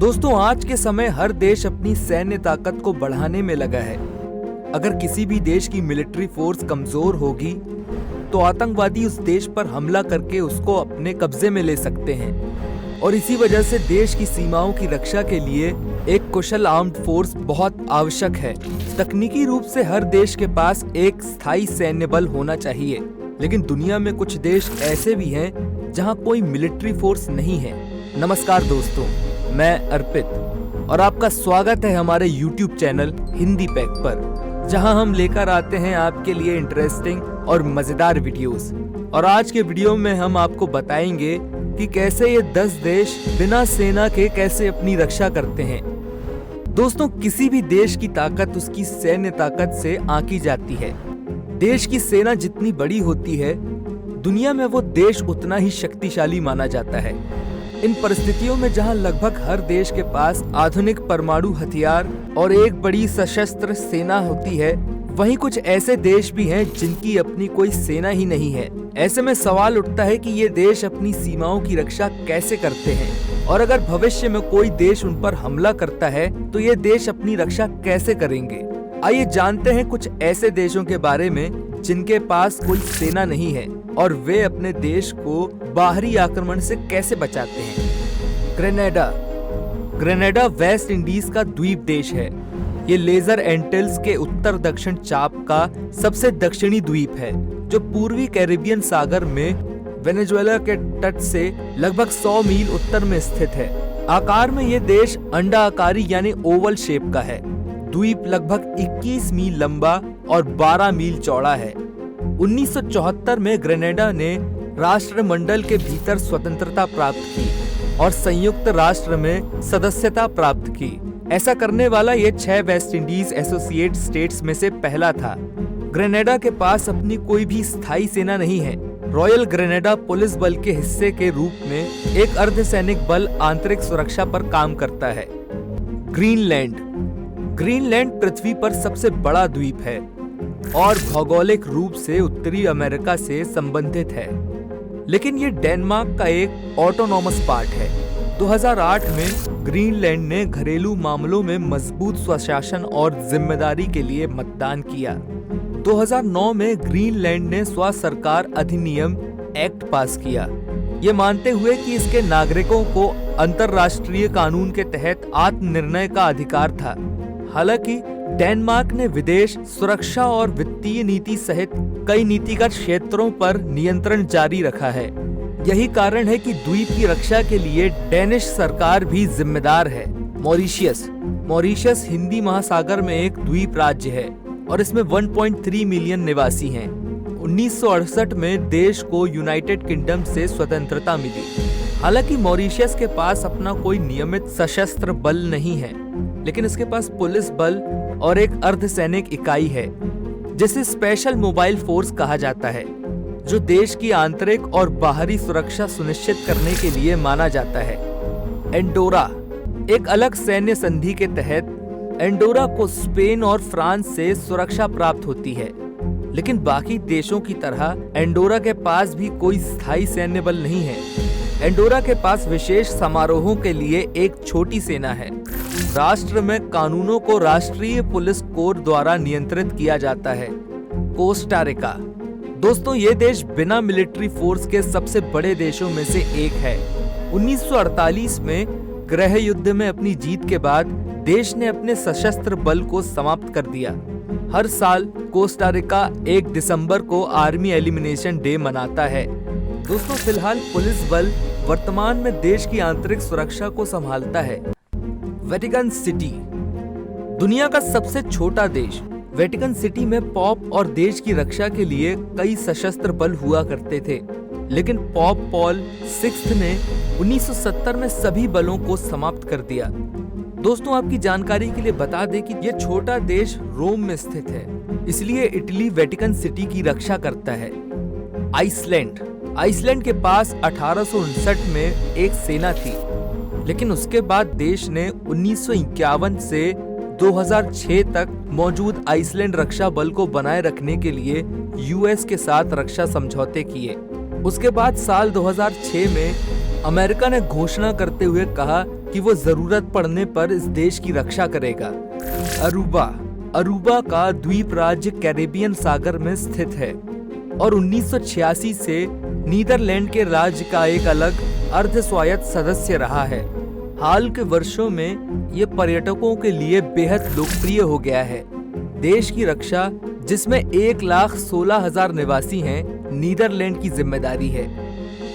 दोस्तों, आज के समय हर देश अपनी सैन्य ताकत को बढ़ाने में लगा है। अगर किसी भी देश की मिलिट्री फोर्स कमजोर होगी तो आतंकवादी उस देश पर हमला करके उसको अपने कब्जे में ले सकते हैं और इसी वजह से देश की सीमाओं की रक्षा के लिए एक कुशल आर्म्ड फोर्स बहुत आवश्यक है। तकनीकी रूप से हर देश के पास एक स्थायी सैन्य बल होना चाहिए, लेकिन दुनिया में कुछ देश ऐसे भी हैं जहां कोई मिलिट्री फोर्स नहीं है। नमस्कार दोस्तों, मैं अर्पित और आपका स्वागत है हमारे YouTube चैनल हिंदी पैक पर, जहां हम लेकर आते हैं आपके लिए इंटरेस्टिंग और मजेदार वीडियोस। और आज के वीडियो में हम आपको बताएंगे कि कैसे ये 10 देश बिना सेना के कैसे अपनी रक्षा करते हैं। दोस्तों, किसी भी देश की ताकत उसकी सैन्य ताकत से आंकी जाती है। देश की सेना जितनी बड़ी होती है, दुनिया में वो देश उतना ही शक्तिशाली माना जाता है। इन परिस्थितियों में जहां लगभग हर देश के पास आधुनिक परमाणु हथियार और एक बड़ी सशस्त्र सेना होती है, वहीं कुछ ऐसे देश भी हैं जिनकी अपनी कोई सेना ही नहीं है। ऐसे में सवाल उठता है कि ये देश अपनी सीमाओं की रक्षा कैसे करते हैं, और अगर भविष्य में कोई देश उन पर हमला करता है तो ये देश अपनी रक्षा कैसे करेंगे। आइए जानते हैं कुछ ऐसे देशों के बारे में जिनके पास कोई सेना नहीं है और वे अपने देश को बाहरी आक्रमण से कैसे बचाते हैं। ग्रेनेडा वेस्ट इंडीज का द्वीप देश है। ये लेजर एंटिल्स के उत्तर दक्षिण चाप का सबसे दक्षिणी द्वीप है, जो पूर्वी कैरिबियन सागर में वेनेजुएला के तट से लगभग 100 मील उत्तर में स्थित है। आकार में ये देश अंडा आकारी यानी ओवल शेप का है। द्वीप लगभग 21 मील लंबा और 12 मील चौड़ा है। 1974 में ग्रेनेडा ने राष्ट्रमंडल के भीतर स्वतंत्रता प्राप्त की और संयुक्त राष्ट्र में सदस्यता प्राप्त की। ऐसा करने वाला ये 6 वेस्ट इंडीज एसोसिएट स्टेट्स में से पहला था। ग्रेनेडा के पास अपनी कोई भी स्थायी सेना नहीं है। रॉयल ग्रेनेडा पुलिस बल के हिस्से के रूप में एक अर्धसैनिक बल आंतरिक सुरक्षा पर काम करता है। ग्रीनलैंड पृथ्वी पर सबसे बड़ा द्वीप है और भौगोलिक रूप से उत्तरी अमेरिका से संबंधित है, लेकिन ये डेनमार्क का एक ऑटोनॉमस पार्ट है। 2008 में ग्रीनलैंड ने घरेलू मामलों में मजबूत स्वशासन और जिम्मेदारी के लिए मतदान किया। 2009 में ग्रीनलैंड ने स्व सरकार अधिनियम एक्ट पास किया, ये मानते हुए कि इसके नागरिकों को अंतर्राष्ट्रीय कानून के तहत आत्मनिर्णय का अधिकार था। हालांकि डेनमार्क ने विदेश, सुरक्षा और वित्तीय नीति सहित कई नीतिगत क्षेत्रों पर नियंत्रण जारी रखा है। यही कारण है कि द्वीप की रक्षा के लिए डेनिश सरकार भी जिम्मेदार है। मॉरिशस हिंदी महासागर में एक द्वीप राज्य है और इसमें 1.3 मिलियन निवासी हैं। 1968 में देश को यूनाइटेड किंगडम से स्वतंत्रता मिली। हालांकि मॉरिशस के पास अपना कोई नियमित सशस्त्र बल नहीं है, लेकिन इसके पास पुलिस बल और एक अर्धसैनिक इकाई है, जिसे स्पेशल मोबाइल फोर्स कहा जाता है, जो देश की आंतरिक और बाहरी सुरक्षा सुनिश्चित करने के लिए माना जाता है। एंडोरा एक अलग सैन्य संधि के तहत एंडोरा को स्पेन और फ्रांस से सुरक्षा प्राप्त होती है, लेकिन बाकी देशों की तरह एंडोरा के पास भी कोई स्थायी सैन्य बल नहीं है। एंडोरा के पास विशेष समारोहों के लिए एक छोटी सेना है। राष्ट्र में कानूनों को राष्ट्रीय पुलिस कोर द्वारा नियंत्रित किया जाता है। कोस्टा रिका दोस्तों, ये देश बिना मिलिट्री फोर्स के सबसे बड़े देशों में से एक है। 1948 में गृह युद्ध में अपनी जीत के बाद देश ने अपने सशस्त्र बल को समाप्त कर दिया। हर साल कोस्टा रिका 1 दिसंबर को आर्मी एलिमिनेशन डे मनाता है। दोस्तों, फिलहाल पुलिस बल वर्तमान में देश की आंतरिक सुरक्षा को संभालता है। वेटिकन सिटी दुनिया का सबसे छोटा देश। वेटिकन सिटी में पॉप और देश की रक्षा के लिए कई सशस्त्र बल हुआ करते थे, लेकिन पॉप पॉल 6 ने 1970 में सभी बलों को समाप्त कर दिया। दोस्तों, आपकी जानकारी के लिए बता दें कि यह छोटा देश रोम में स्थित है, इसलिए इटली वेटिकन सिटी की रक्षा करता है। आइसलैंड के पास 1859 में एक सेना थी, लेकिन उसके बाद देश ने 1951 से 2006 तक मौजूद आइसलैंड रक्षा बल को बनाए रखने के लिए यूएस के साथ रक्षा समझौते किए। उसके बाद साल 2006 में अमेरिका ने घोषणा करते हुए कहा कि वो जरूरत पड़ने पर इस देश की रक्षा करेगा। अरूबा का द्वीप राज्य कैरेबियन सागर में स्थित है और 1986 से नीदरलैंड के राज्य का एक अलग अर्ध स्वायत्त सदस्य रहा है। हाल के वर्षों में ये पर्यटकों के लिए बेहद लोकप्रिय हो गया है। देश की रक्षा, जिसमें 1,16,000 निवासी हैं, नीदरलैंड की जिम्मेदारी है।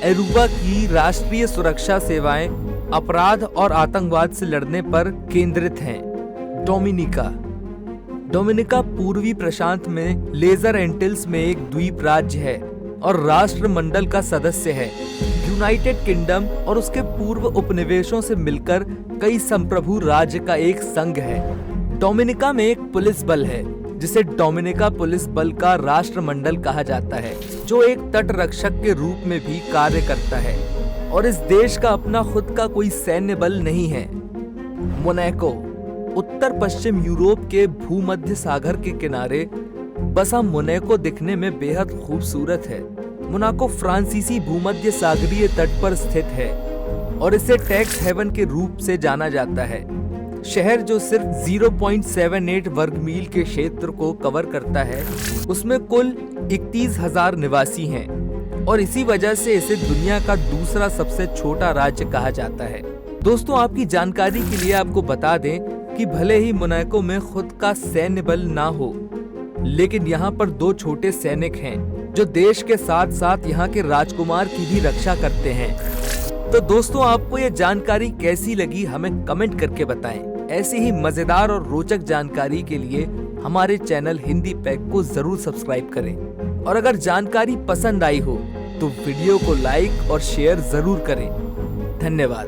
अरूबा की राष्ट्रीय सुरक्षा सेवाएं अपराध और आतंकवाद से लड़ने पर केंद्रित हैं। डोमिनिका पूर्वी प्रशांत में लेजर एंटिल्स में एक द्वीप राज्य है और राष्ट्रमंडल का सदस्य है। यूनाइटेड किंगडम और उसके पूर्व उपनिवेशों से मिलकर कई संप्रभु राज्य का एक संघ है। डोमिनिका में एक पुलिस बल है जिसे डोमिनिका पुलिस बल का राष्ट्रमंडल कहा जाता है, जो एक तट रक्षक के रूप में भी कार्य करता है और इस देश का अपना खुद का कोई सैन्य बल नहीं है। मोनाको उत्तर पश्चिम यूरोप के भूमध्य सागर के किनारे बसा मोनाको दिखने में बेहद खूबसूरत है। मोनाको फ्रांसीसी भूमध्य सागरीय तट पर स्थित है और इसे टैक्स हेवन के रूप से जाना जाता है। शहर जो सिर्फ 0.78 वर्ग मील के क्षेत्र को कवर करता है, उसमें कुल 31,000 निवासी हैं और इसी वजह से इसे दुनिया का दूसरा सबसे छोटा राज्य कहा जाता है। दोस्तों, आपकी जानकारी के लिए आपको बता दें कि भले ही मोनाको में खुद का सैन्य बल ना हो, लेकिन यहाँ पर 2 छोटे सैनिक हैं जो देश के साथ साथ यहाँ के राजकुमार की भी रक्षा करते हैं। तो दोस्तों, आपको ये जानकारी कैसी लगी हमें कमेंट करके बताएं। ऐसी ही मजेदार और रोचक जानकारी के लिए हमारे चैनल हिंदी पैक को जरूर सब्सक्राइब करें और अगर जानकारी पसंद आई हो तो वीडियो को लाइक और शेयर जरूर करें। धन्यवाद।